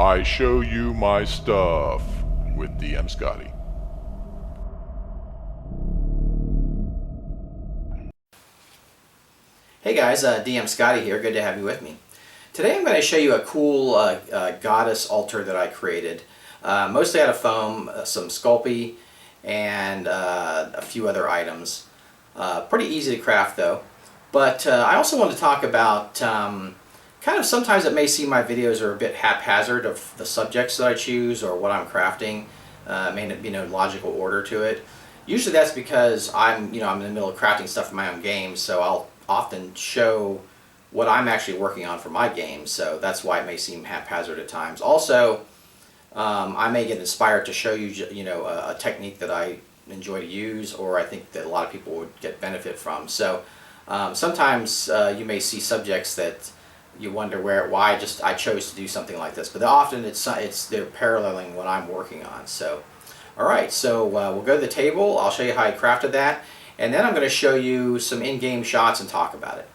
I show you my stuff with DM Scotty. Hey guys, DM Scotty here. Good to have you with me. Today I'm going to show you a cool goddess altar that I created. Mostly out of foam, some Sculpey, and a few other items. Pretty easy to craft though. But I also want to talk about kind of sometimes it may seem my videos are a bit haphazard of the subjects that I choose or what I'm crafting. May not be no logical order to it. Usually that's because I'm in the middle of crafting stuff for my own games, so I'll often show what I'm actually working on for my games, so that's why it may seem haphazard at times. Also, I may get inspired to show you, a technique that I enjoy to use, or I think that a lot of people would get benefit from. So sometimes you may see subjects that you wonder why I chose to do something like this, but often they're paralleling what I'm working on. So, all right, so we'll go to the table. I'll show you how I crafted that, and then I'm going to show you some in-game shots and talk about it.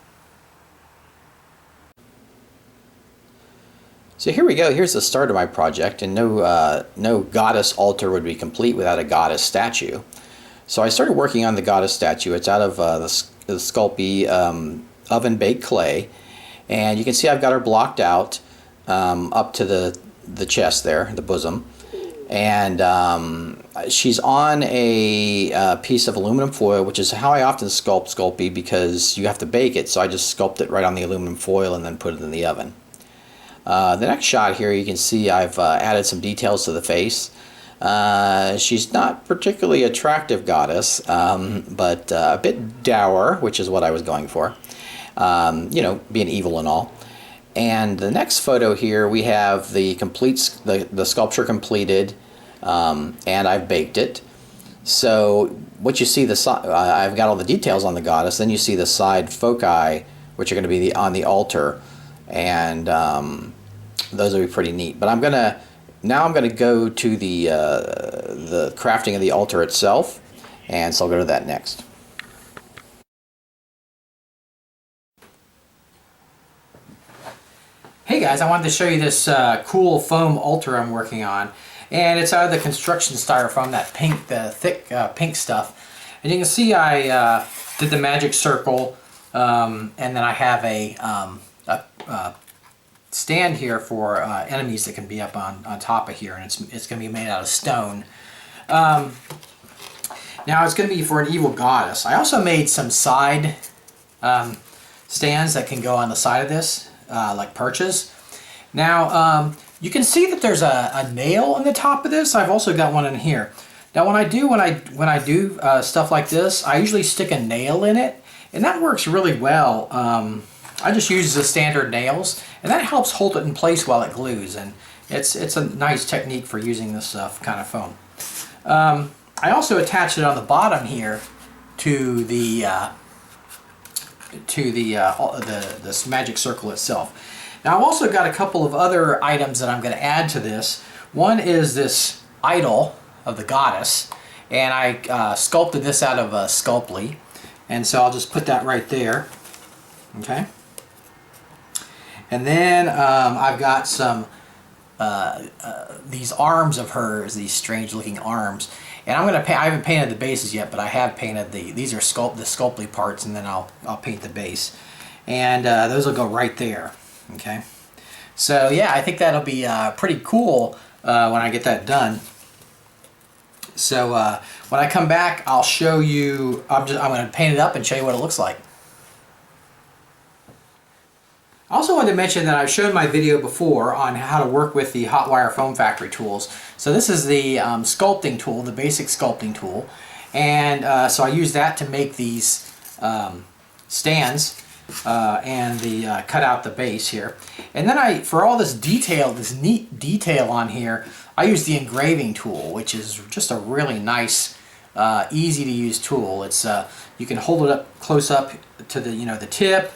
So here we go. Here's the start of my project, and no goddess altar would be complete without a goddess statue. So I started working on the goddess statue. It's out of the Sculpey oven-baked clay, and you can see I've got her blocked out up to the chest there, the bosom, and she's on a piece of aluminum foil, which is how I often sculpt Sculpey, because you have to bake it. So I just sculpt it right on the aluminum foil and then put it in the oven. The next shot here, you can see I've added some details to the face. She's not particularly attractive goddess, but a bit dour, which is what I was going for. Being evil and all. And the next photo here, we have the sculpture completed, and I've baked it. So what you see, I've got all the details on the goddess. Then you see the side foci, which are going to be on the altar, and those will be pretty neat. But now I'm gonna go to the crafting of the altar itself, and so I'll go to that next. Hey guys, I wanted to show you this cool foam altar I'm working on, and it's out of the construction styrofoam, that pink, the thick pink stuff. And you can see I did the magic circle, and then I have a stand here for enemies that can be up on top of here, and it's going to be made out of stone. Now it's going to be for an evil goddess. I also made some side stands that can go on the side of this, like perches. Now you can see that there's a nail on the top of this. I've also got one in here. Now when I do stuff like this, I usually stick a nail in it, and that works really well. I just use the standard nails, and that helps hold it in place while it glues, and it's a nice technique for using this kind of foam. I also attached it on the bottom here to this magic circle itself. Now I've also got a couple of other items that I'm going to add to this. One is this idol of the goddess, and I sculpted this out of Sculpey, and so I'll just put that right there. Okay. And then I've got some these arms of hers, these strange looking arms, and I haven't painted the bases yet, but I have painted these are the Sculpey parts, and then I'll paint the base, and those will go right there. Okay, so yeah, I think that'll be pretty cool when I get that done. So when I come back, I'll show you. I'm going to paint it up and show you what it looks like. I also wanted to mention that I've shown my video before on how to work with the Hotwire Foam Factory tools. So this is the sculpting tool, the basic sculpting tool, and so I use that to make these stands and cut out the base here. And then for all this detail, this neat detail on here, I use the engraving tool, which is just a really nice, easy to use tool. It's you can hold it up close up to the tip.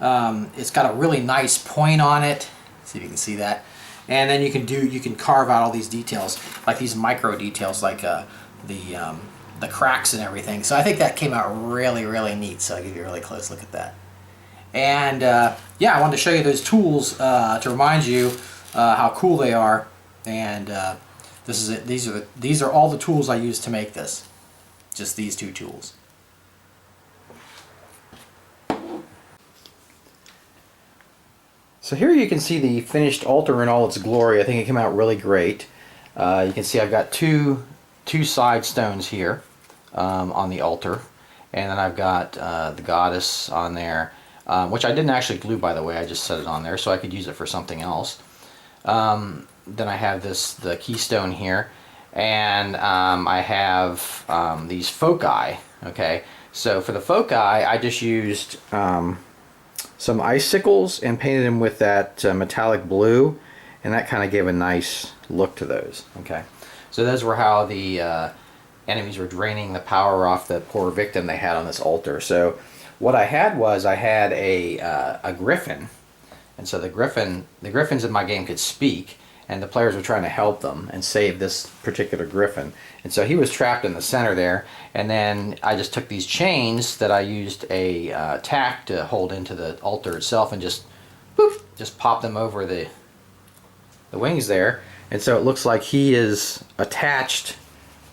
It's got a really nice point on it. See if you can see that. And then you can carve out all these details, like these micro details, like the cracks and everything. So I think that came out really, really neat. So I'll give you a really close look at that. And yeah, I wanted to show you those tools to remind you how cool they are, and this is it. These are all the tools I use to make this. Just these two tools. So here you can see the finished altar in all its glory. I think it came out really great. You can see I've got two side stones here on the altar, and then I've got the goddess on there, which I didn't actually glue, by the way. I just set it on there so I could use it for something else. Then I have the keystone here, and I have these foci. Okay, so for the foci, I just used some icicles and painted them with that metallic blue, and that kind of gave a nice look to those. Okay, so those were how the enemies were draining the power off the poor victim they had on this altar. So what I had was a griffin, and so the griffins in my game could speak, and the players were trying to help them and save this particular griffin. And so he was trapped in the center there, and then I just took these chains that I used a tack to hold into the altar itself, and just pop them over the wings there, and so it looks like he is attached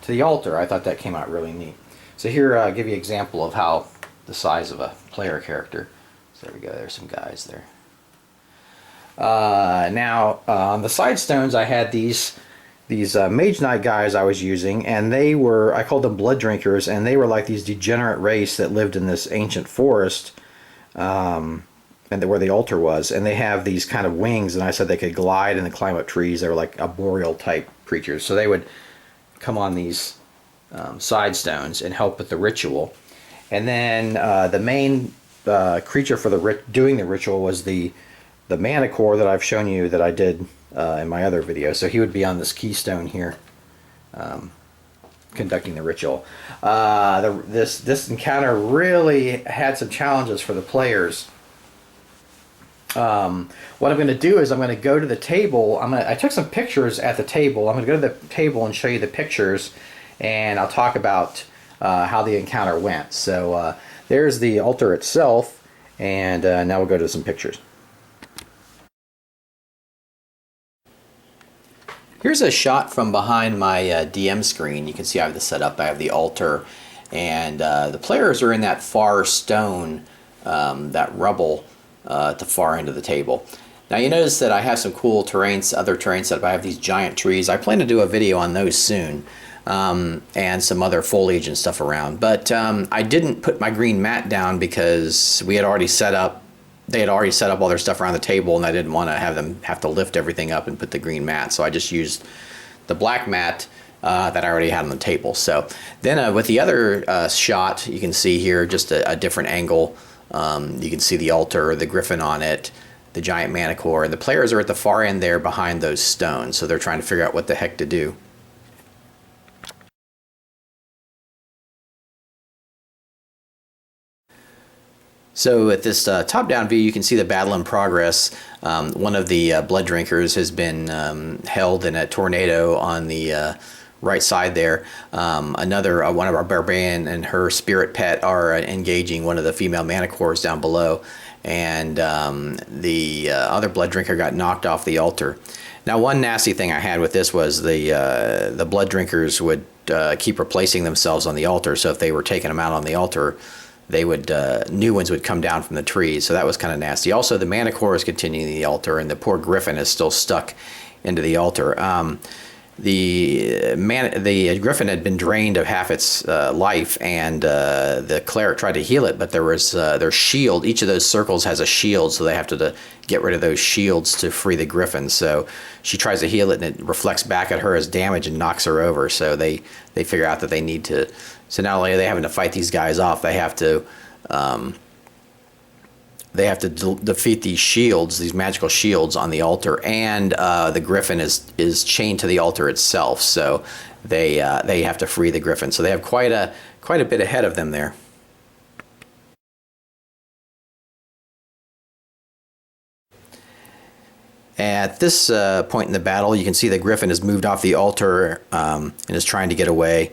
to the altar. I thought that came out really neat. So here I'll give you an example of how the size of a player character. So there we go, there's some guys there. Now on the side stones I had these Mage Knight guys I was using, and they were, I called them blood drinkers, and they were like these degenerate race that lived in this ancient forest, and where the altar was, and they have these kind of wings, and I said they could glide and climb up trees. They were like arboreal type creatures, so they would come on these side stones and help with the ritual. And then the main creature for doing the ritual was the Manicore that I've shown you that I did in my other video. So he would be on this keystone here, conducting the ritual. This encounter really had some challenges for the players. What I'm going to do is I'm going to go to the table. I took some pictures at the table. I'm going to go to the table and show you the pictures, and I'll talk about how the encounter went. So there's the altar itself, and now we'll go to some pictures. Here's a shot from behind my DM screen. You can see I have this set up. I have the altar, and the players are in that far stone, that rubble at the far end of the table. Now you notice that I have some cool terrains, other terrain set up. I have these giant trees. I plan to do a video on those soon, and some other foliage and stuff around. But I didn't put my green mat down because we had already set up. They had already set up all their stuff around the table, and I didn't want to have them have to lift everything up and put the green mat. So I just used the black mat that I already had on the table. So then with the other shot, you can see here just a different angle. You can see the altar, the griffin on it, the giant Manicore, and the players are at the far end there behind those stones. So they're trying to figure out what the heck to do. So at this top-down view, you can see the battle in progress. One of the blood drinkers has been held in a tornado on the right side there. One of our barbarian and her spirit pet are engaging one of the female Manicores down below, and the other blood drinker got knocked off the altar. Now, one nasty thing I had with this was the blood drinkers would keep replacing themselves on the altar. So if they were taking them out on the altar, they would new ones would come down from the trees, so that was kind of nasty. Also, the Manicore is continuing the altar, and the poor griffin is still stuck into the altar. The griffin had been drained of half its life, and the cleric tried to heal it, but there was their shield. Each of those circles has a shield, so they have to get rid of those shields to free the griffin. So she tries to heal it, and it reflects back at her as damage and knocks her over. So they figure out that they need to. So not only are they having to fight these guys off, they have to defeat these shields, these magical shields on the altar, and the griffin is chained to the altar itself. So they have to free the griffin. So they have quite a bit ahead of them there. At this point in the battle, you can see the griffin has moved off the altar and is trying to get away.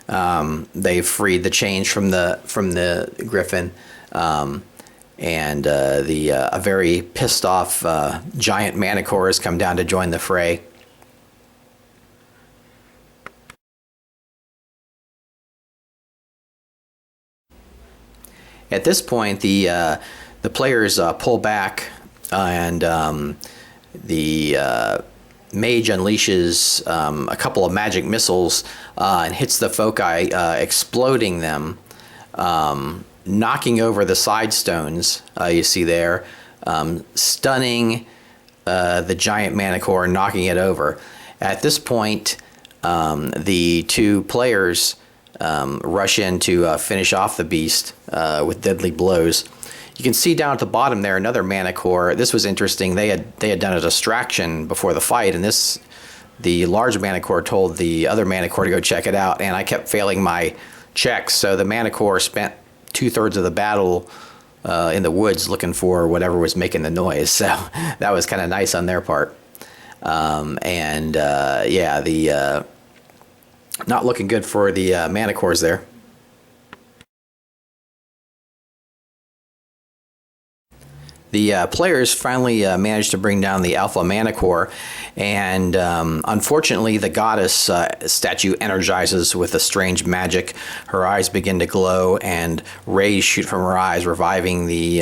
They freed the chains from the griffin. and a very pissed off giant manicore has come down to join the fray. At this point, the players pull back, and the mage unleashes a couple of magic missiles and hits the foci, exploding them, knocking over the side stones you see there, stunning the giant manicore, knocking it over. At this point, the two players rush in to finish off the beast with deadly blows. You can see down at the bottom there another manicore. This was interesting. They had done a distraction before the fight, and the large manicore told the other manicore to go check it out, and I kept failing my checks. So the manicore spent 2/3 of the battle in the woods looking for whatever was making the noise. So that was kind of nice on their part. Not looking good for the manicores there. The players finally managed to bring down the alpha manicore, and unfortunately the goddess statue energizes with a strange magic. Her eyes begin to glow, and rays shoot from her eyes, reviving the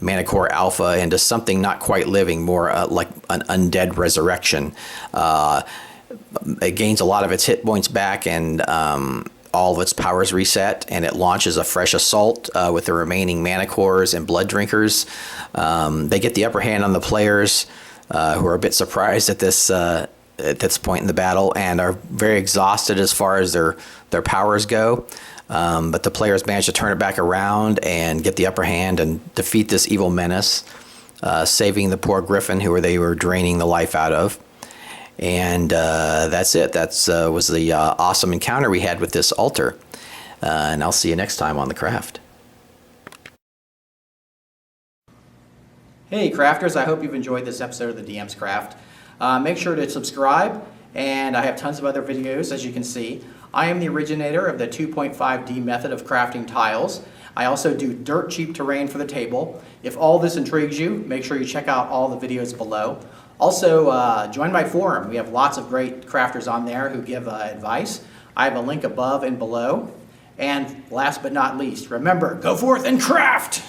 manicore alpha into something not quite living, more like an undead resurrection. It gains a lot of its hit points back, and all of its powers reset, and it launches a fresh assault with the remaining manicores and blood drinkers. They get the upper hand on the players, who are a bit surprised at this point in the battle, and are very exhausted as far as their powers go. But the players manage to turn it back around and get the upper hand and defeat this evil menace, saving the poor griffin who they were draining the life out of. And that's it. That was the awesome encounter we had with this altar. And I'll see you next time on The Craft. Hey crafters, I hope you've enjoyed this episode of the DM's Craft. Make sure to subscribe, and I have tons of other videos, as you can see. I am the originator of the 2.5D method of crafting tiles. I also do dirt cheap terrain for the table. If all this intrigues you, make sure you check out all the videos below. Also, join my forum. We have lots of great crafters on there who give advice. I have a link above and below. And last but not least, remember, go forth and craft!